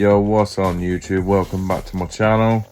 Yo, what's on YouTube? Welcome back to my channel.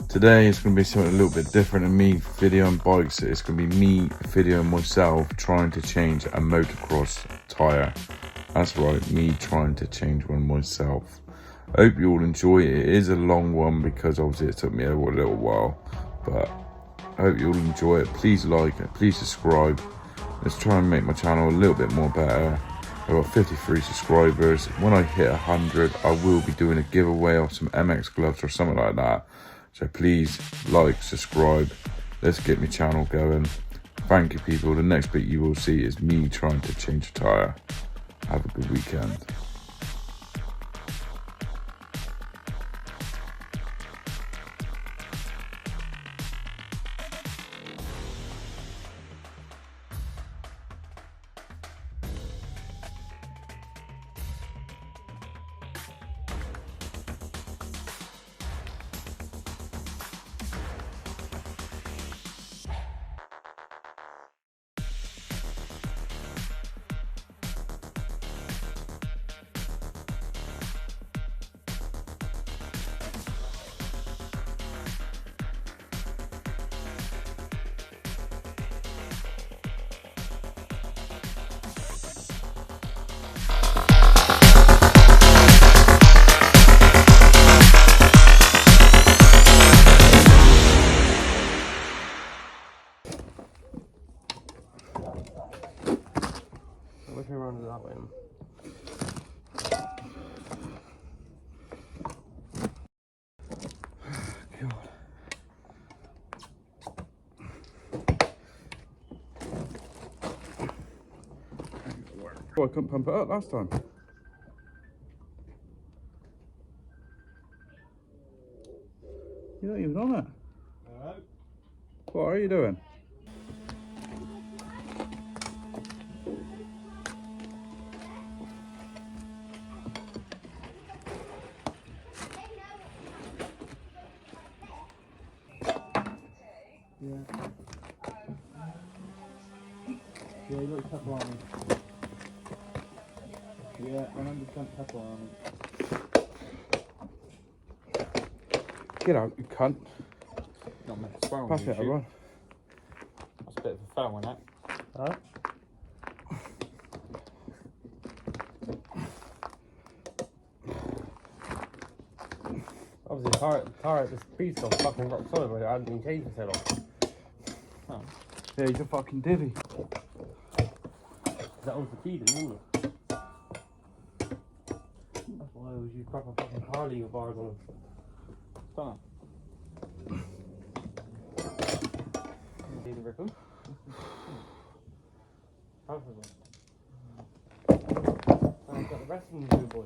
Today it's going to be something a little bit different than me videoing bikes. It's going to be me videoing myself trying to change a motocross tyre. That's right, me trying to change one myself. I hope you all enjoy it. It is a long one because obviously it took me a little while, but I hope you all enjoy it. Please like it, please subscribe. Let's try and make my channel a little bit more better. I've got 53 subscribers. When I hit 100, I will be doing a giveaway of some MX gloves or something like that. So please like, subscribe. Let's get my channel going. Thank you, people. The next bit you will see is me trying to change a tyre. Have a good weekend. Look around that way. God. Oh, I couldn't pump it up last time. You're not even on it. Hello? What are you doing? Yeah. Yeah, you got pepper on me. Yeah, 100% pepper on me. Get out, you cunt. Not meant to swear on Pass YouTube. it, everyone. That's a bit of a foul one, that. Huh? Obviously, the car at this piece on fucking rock solid, but it hadn't been changed for so long. Oh. Yeah, he's a fucking divvy. That was the key, didn't it? That's why it was you proper fucking Harley with bars on them. Stop. Need a ripple? I've got the rest of them, good boy.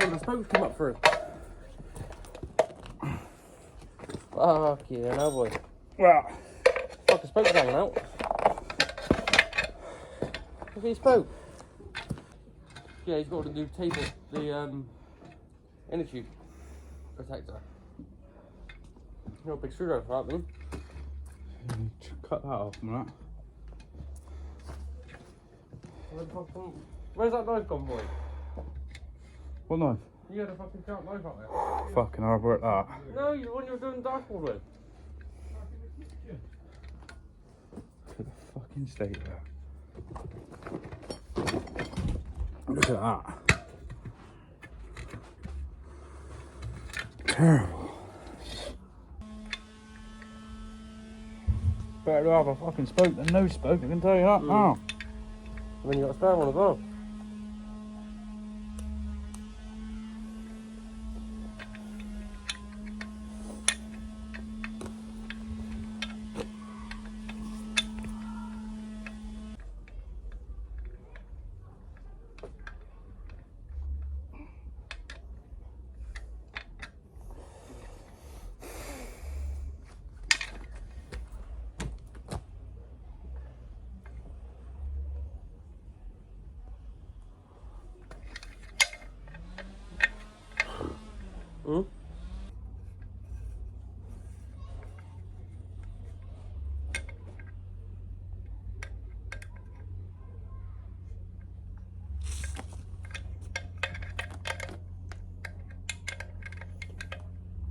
The spokes come up through. Fuck yeah, no boy. Well, Fuck, the spoke's hanging out. Look at his spoke. Yeah, he's got the new table, the inner tube protector. No big screwdriver for that, then. cut that off from that. Where's that knife gone, boy? What knife? You had a fucking sharp knife out there. Fucking hard work that. No, you the one you were doing the dashboard with. Look at the fucking state of that. Look at that. Terrible. Better to have a fucking spoke than no spoke, I can tell you that now. And then you got a spare one as well.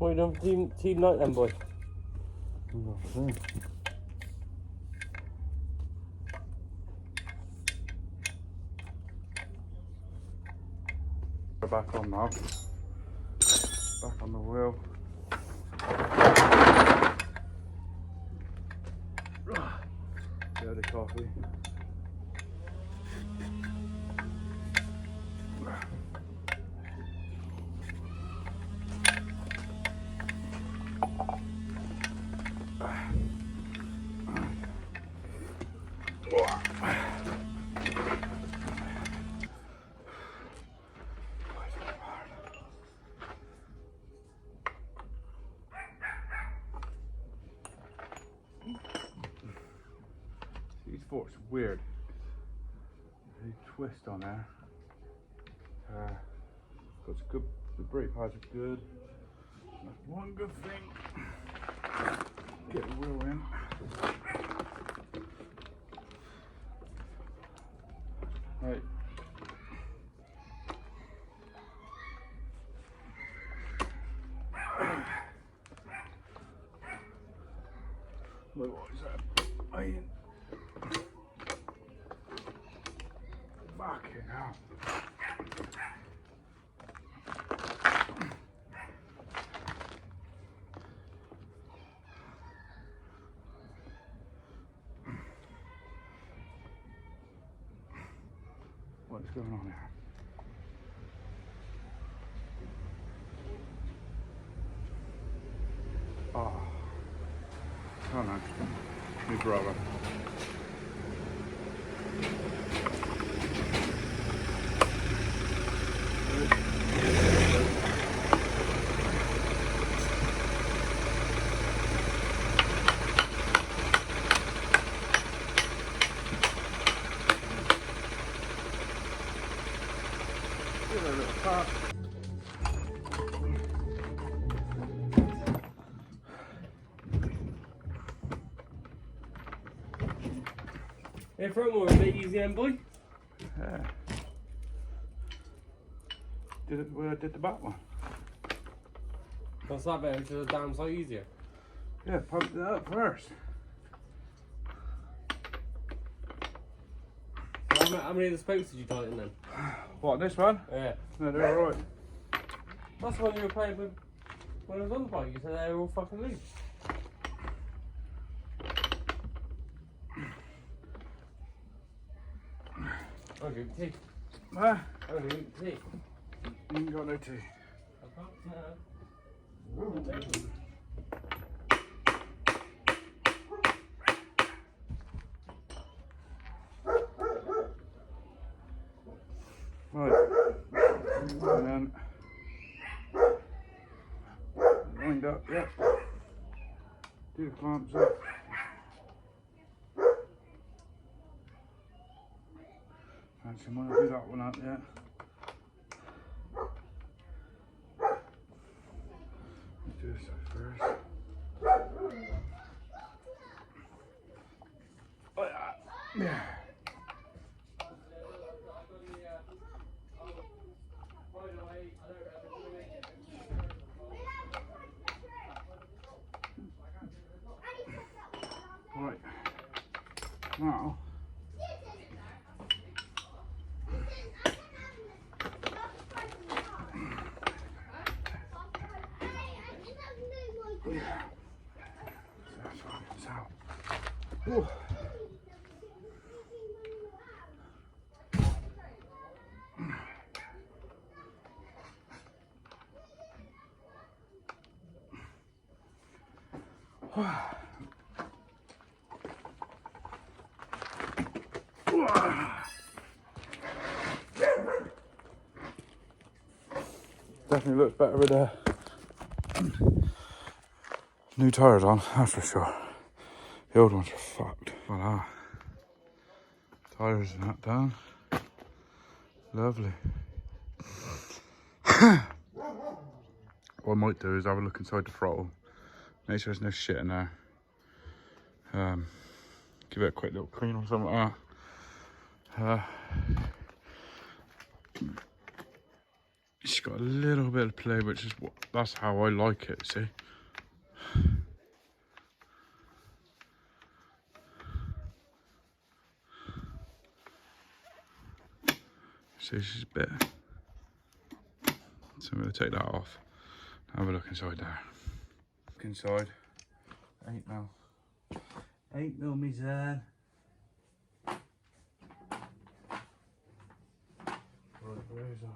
What are you doing for team night then, boy? Nothing. We're back on now. Back on the wheel. Yeah, the coffee. These forks are weird. They twist on there. Got some good. The brake pads are good. That's one good thing. Get the wheel in. Right. Look, what is that? Iron. Fucking hell. What's going on here? Oh. Oh no. My brother. Give it a little tap. Hey, front wheel a bit easy then, boy. Yeah. Did it where I did the back one. What's that bit? Which is a damn sight easier. Yeah, pumped it up first. How many of the spokes did you tighten then? What, this one? Yeah. No, they're alright. That's the one you were playing with when I was on the bike. You said they were all fucking loose. I'll drink tea. Huh? I'll drink tea. You ain't got no tea. I can't tell. Right. And then wind up, yep. Do the clamps up. Actually, I'm gonna do that one up yet. Let's do this side first. Oh, yeah. Right. Now. Ooh. Definitely looks better with new tyres on, that's for sure. The old ones are fucked. Voila. Tyres and that down. Lovely. What I might do is have a look inside the throttle. Make sure there's no shit in there. Give it a quick little clean or something like that. It's got a little bit of play, which is that's how I like it, see? So this is a bit. So I'm going to take that off. Have a look inside there. Look inside. 8mm. 8mm, me Zan. Right, where's our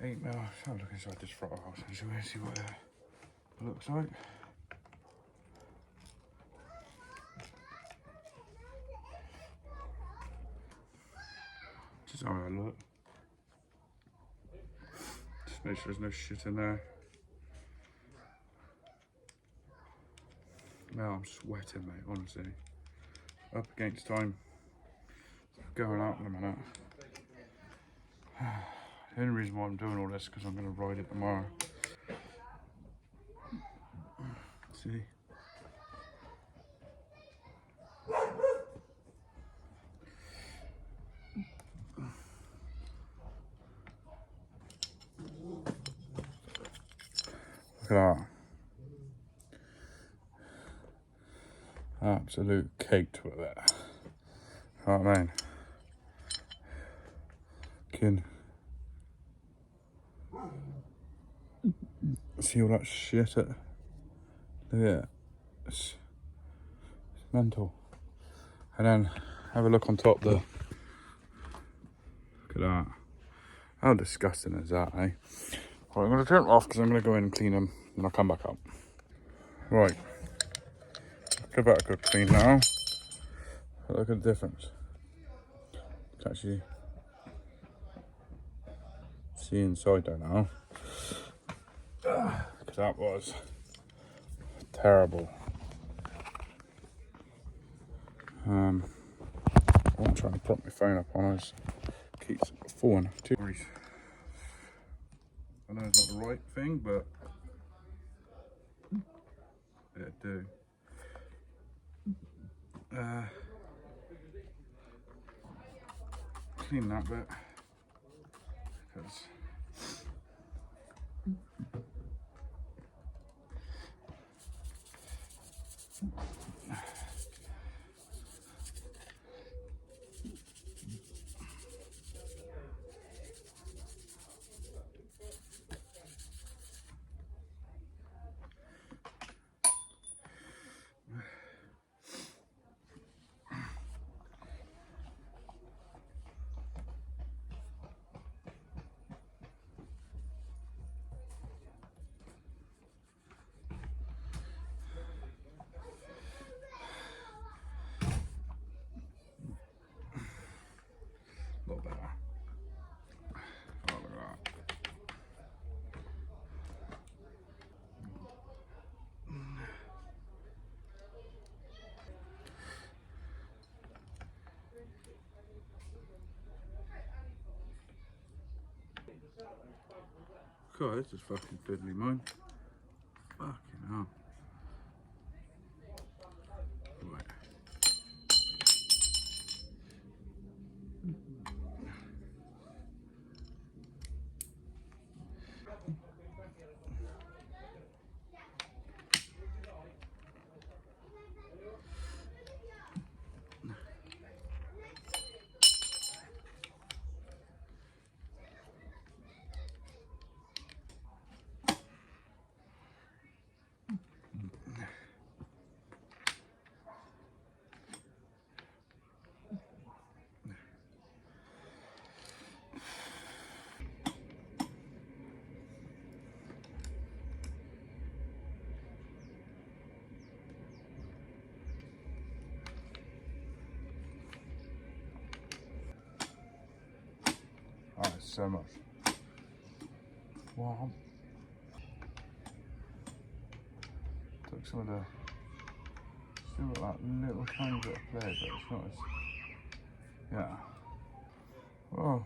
8mm? Let's have a look inside this throttle house and see what it looks like. Just have a look. Just make sure there's no shit in there. No, I'm sweating, mate, honestly. Up against time. Going out in a minute. The only reason why I'm doing all this is because I'm going to ride it tomorrow. See? Look at that. Absolute caked with it. You know what I mean? See all that shit at. Look at it. It's mental. And then have a look on top there. Look at that. How disgusting is that, eh? Right, I'm going to turn it off because I'm going to go in and clean them and I'll come back up. Right. Give that a good clean now. Look at the difference. You can actually see inside there now. Because that was terrible. I'm trying to prop my phone up on us. Keeps falling. I know it's not the right thing, but it'd do. Clean that bit because a lot better. Oh, look at that. God, this is fucking fiddly mine. Fucking hell. Right. Oh, it's so much. Wow. Took some of the. Still got that little tiny bit of play, but it's not as. Yeah. Well,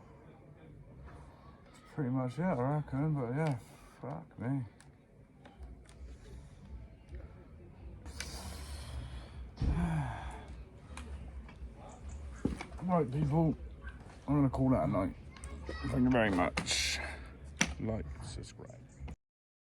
that's pretty much it, I reckon, but yeah, fuck me. Right, people, I'm going to call that a night. Thank you very much. like, subscribe.